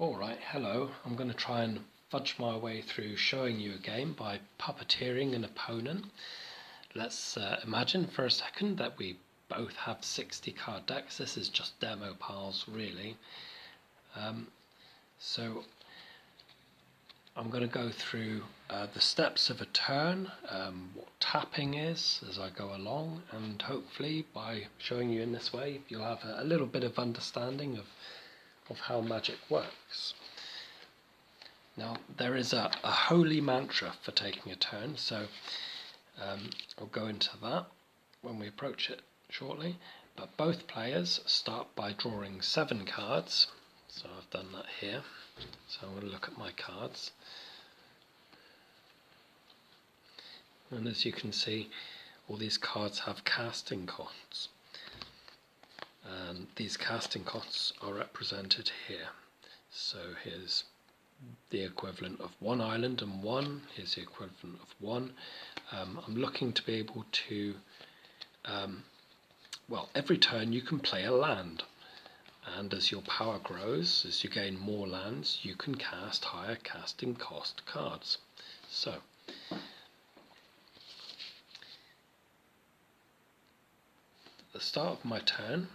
Alright, hello. I'm going to try and fudge my way through showing you a game by puppeteering an opponent. Let's imagine for a second that we both have 60 card decks. This is just demo piles, really. So I'm going to go through the steps of a turn, what tapping is as I go along, and hopefully by showing you in this way you'll have a little bit of understanding of how Magic works. Now there is a holy mantra for taking a turn, so I'll go into that when we approach it shortly, but both players start by drawing 7 cards, so I've done that here. So I'm going to look at my cards, and as you can see all these cards have casting costs. And these casting costs are represented here. So here's the equivalent of 1 island and 1. Here's the equivalent of 1. I'm looking to be able to, every turn you can play a land. And as your power grows, as you gain more lands, you can cast higher casting cost cards. So, at the start of my turn,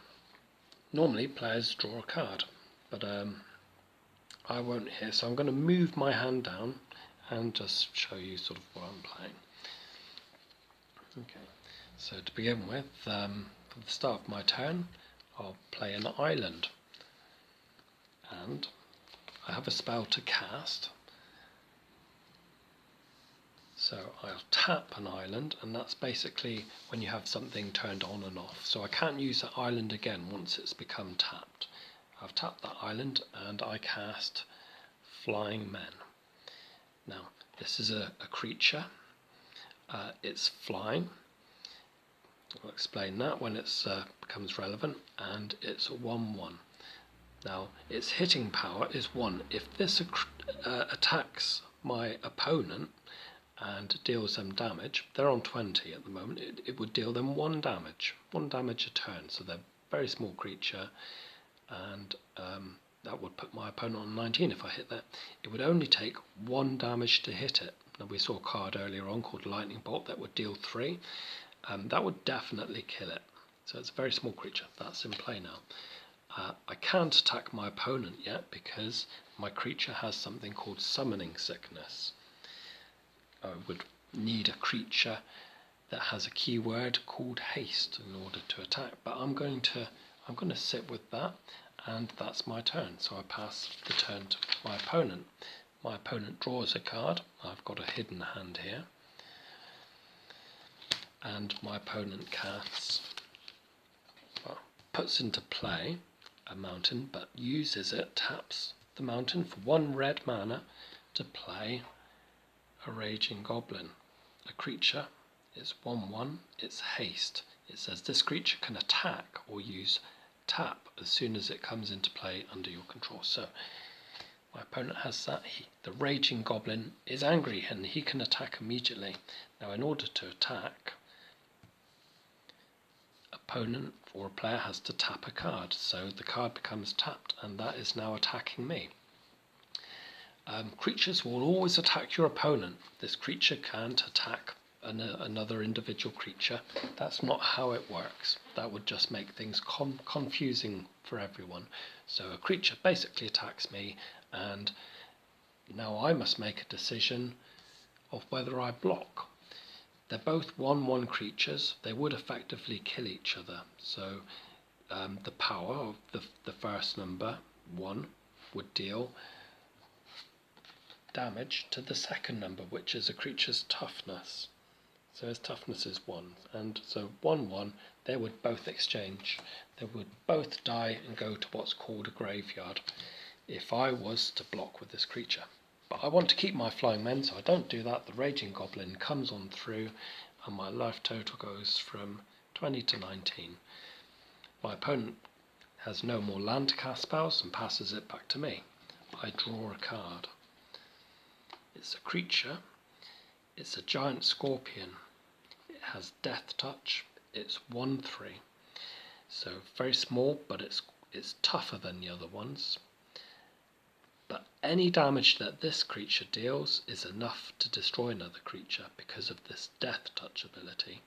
normally players draw a card, but I won't here, so I'm going to move my hand down and just show you sort of what I'm playing. Okay, so to begin with, for the start of my turn, I'll play an island, and I have a spell to cast. So I'll tap an island, and that's basically when you have something turned on and off. So I can't use that island again once it's become tapped. I've tapped that island and I cast Flying Men. Now this is a creature. It's flying. I'll explain that when it becomes relevant, and it's a 1/1. Now its hitting power is 1. If this attacks my opponent and deals them damage, they're on 20 at the moment, it would deal them 1 damage a turn, so they're a very small creature, and that would put my opponent on 19 if I hit that. It would only take 1 damage to hit it. Now we saw a card earlier on called Lightning Bolt that would deal 3. That would definitely kill it. So it's a very small creature. That's in play now. I can't attack my opponent yet because my creature has something called Summoning Sickness. I would need a creature that has a keyword called haste in order to attack, but I'm going to sit with that, and that's my turn. So I pass the turn to my opponent. My opponent draws a card. I've got a hidden hand here, and my opponent puts into play a mountain, but uses it, taps the mountain for 1 red mana to play a Raging Goblin. A creature is 1/1, it's haste. It says this creature can attack or use tap as soon as it comes into play under your control. So my opponent has that. The Raging Goblin is angry and he can attack immediately. Now in order to attack, opponent or a player has to tap a card, so the card becomes tapped, and that is now attacking me. Creatures will always attack your opponent. This creature can't attack another individual creature. That's not how it works. That would just make things confusing for everyone. So a creature basically attacks me, and now I must make a decision of whether I block. They're both 1/1 creatures. They would effectively kill each other. So the power of the first number, 1, would deal damage to the second number, which is a creature's toughness. So his toughness is 1, and so 1/1, they would both exchange. They would both die and go to what's called a graveyard if I was to block with this creature. But I want to keep my Flying Men, so I don't do that. The Raging Goblin comes on through, and my life total goes from 20 to 19. My opponent has no more land to cast spells and passes it back to me. I draw a card. It's a creature. It's a giant scorpion. It has Death Touch. It's 1/3. So very small, but it's tougher than the other ones. any damage that this creature deals is enough to destroy another creature because of this death touch ability.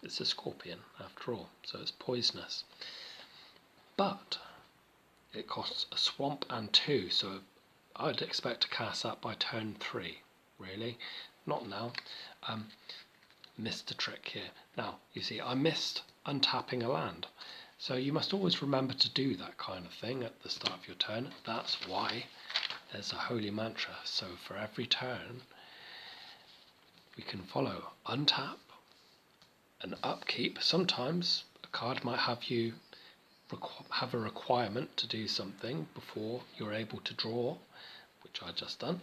It's a scorpion after all, so it's poisonous. But it costs a swamp and 2, so I'd expect to cast that by turn 3. Really? Not now. Missed a trick here. Now, you see, I missed untapping a land. So you must always remember to do that kind of thing at the start of your turn. That's why there's a holy mantra. So for every turn, we can follow untap and upkeep. Sometimes a card might have you have a requirement to do something before you're able to draw, which I just done.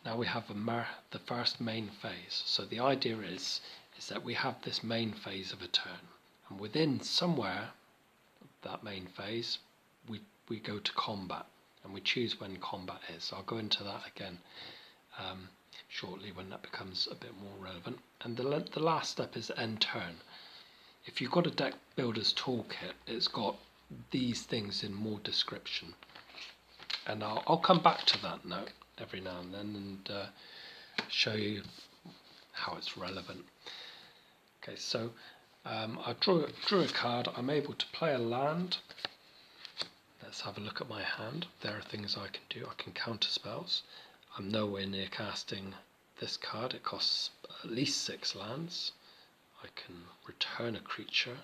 Now we have the first main phase. So the idea is that we have this main phase of a turn, and within somewhere that main phase we go to combat, and we choose when combat is. I'll go into that again shortly when that becomes a bit more relevant. And the last step is end turn. If you've got a deck builder's toolkit, it's got these things in more description, and I'll come back to that note every now and then and show you how it's relevant. Okay, so I drew a card. I'm able to play a land. Let's have a look at my hand. There are things I can do. I can counter spells. I'm nowhere near casting this card. It costs at least 6 lands. I can return a creature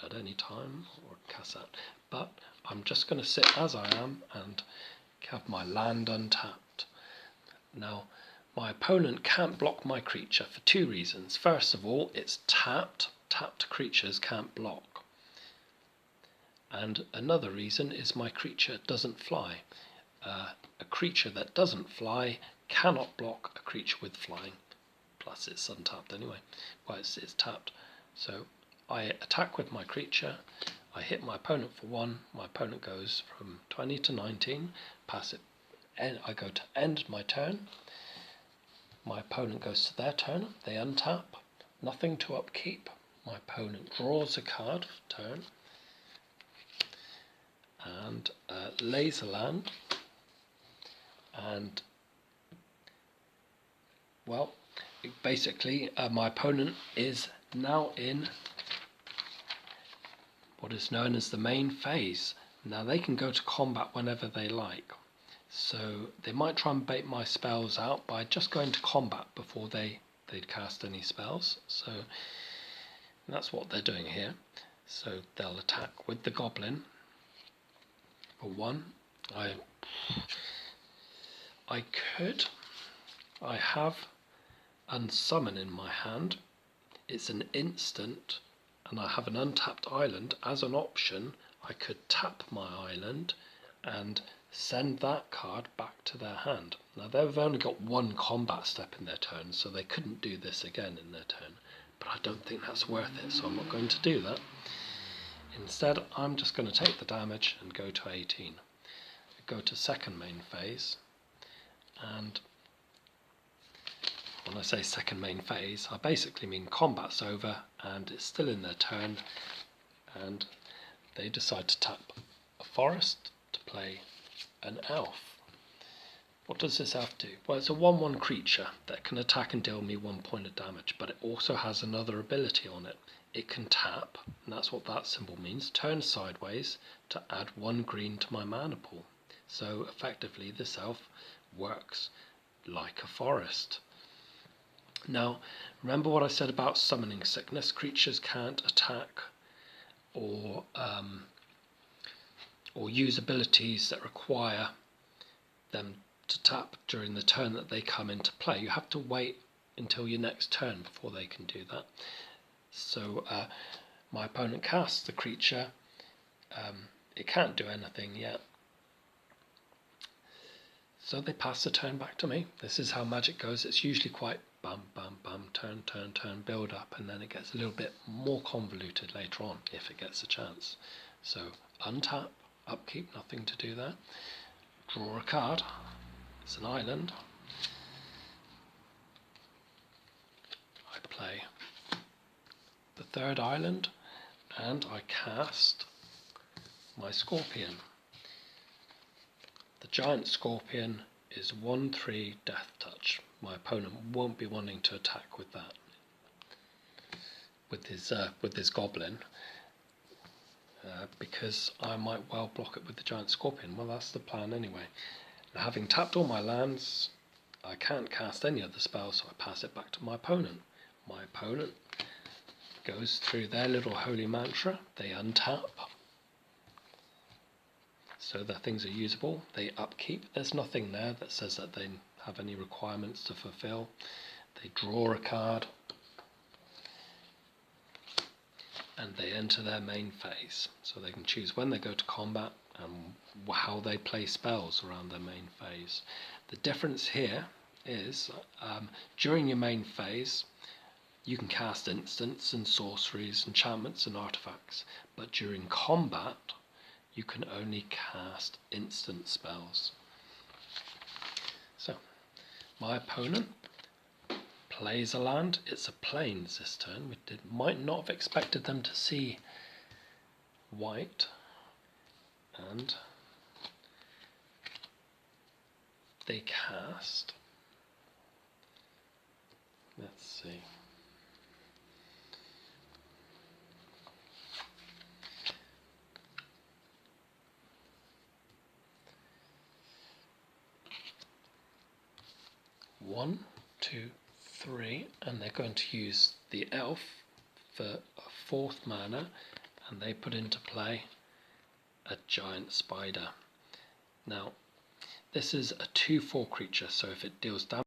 at any time or cast that. But I'm just going to sit as I am and have my land untapped. Now, my opponent can't block my creature for 2 reasons. First of all, it's tapped. Tapped creatures can't block. And another reason is my creature doesn't fly. A creature that doesn't fly cannot block a creature with flying. Plus it's untapped anyway. Well, it's tapped. So I attack with my creature. I hit my opponent for 1. My opponent goes from 20 to 19. Pass it. I go to end my turn. My opponent goes to their turn. They untap. Nothing to upkeep. My opponent draws a card for turn and lays a land. And well, basically my opponent is now in what is known as the main phase. Now they can go to combat whenever they like. So they might try and bait my spells out by just going to combat before they'd cast any spells. So that's what they're doing here. So they'll attack with the goblin for 1. I have unsummon in my hand. It's an instant, and I have an untapped island. As an option, I could tap my island and send that card back to their hand. Now they've only got 1 combat step in their turn, so they couldn't do this again in their turn. But I don't think that's worth it, so I'm not going to do that. Instead, I'm just going to take the damage and go to 18. I go to second main phase, and when I say second main phase, I basically mean combat's over and it's still in their turn, and they decide to tap a forest to play an elf. What does this elf do? Well, it's a 1/1 creature that can attack and deal me 1 point of damage, but it also has another ability on it. It can tap, and that's what that symbol means, turn sideways to add 1 green to my mana pool. So effectively this elf works like a forest. Now, remember what I said about summoning sickness? Creatures can't attack or use abilities that require them to tap during the turn that they come into play. You have to wait until your next turn before they can do that. So my opponent casts the creature. It can't do anything yet. So they pass the turn back to me. This is how Magic goes. It's usually quite bum, bum, bum, turn, turn, turn, build up, and then it gets a little bit more convoluted later on if it gets a chance. So untap, upkeep, nothing to do there. Draw a card. It's an island. I play the 3rd island, and I cast my scorpion. The giant scorpion is 1/3 death touch. My opponent won't be wanting to attack with that, with his goblin, because I might well block it with the giant scorpion. Well, that's the plan anyway. Now, having tapped all my lands, I can't cast any other spells, so I pass it back to my opponent. My opponent goes through their little holy mantra, they untap, so that things are usable. They upkeep, there's nothing there that says that they have any requirements to fulfill. They draw a card, and they enter their main phase. So they can choose when they go to combat and how they play spells around their main phase. The difference here is during your main phase, you can cast instants and sorceries, enchantments and artifacts, but during combat, you can only cast instant spells. So, my opponent plays a land. It's a plains this turn. We might not have expected them to see white, and they cast. Let's see. One, two, three, and they're going to use the elf for a 4th mana, and they put into play a giant spider. Now, this is a 2/4 creature, so if it deals damage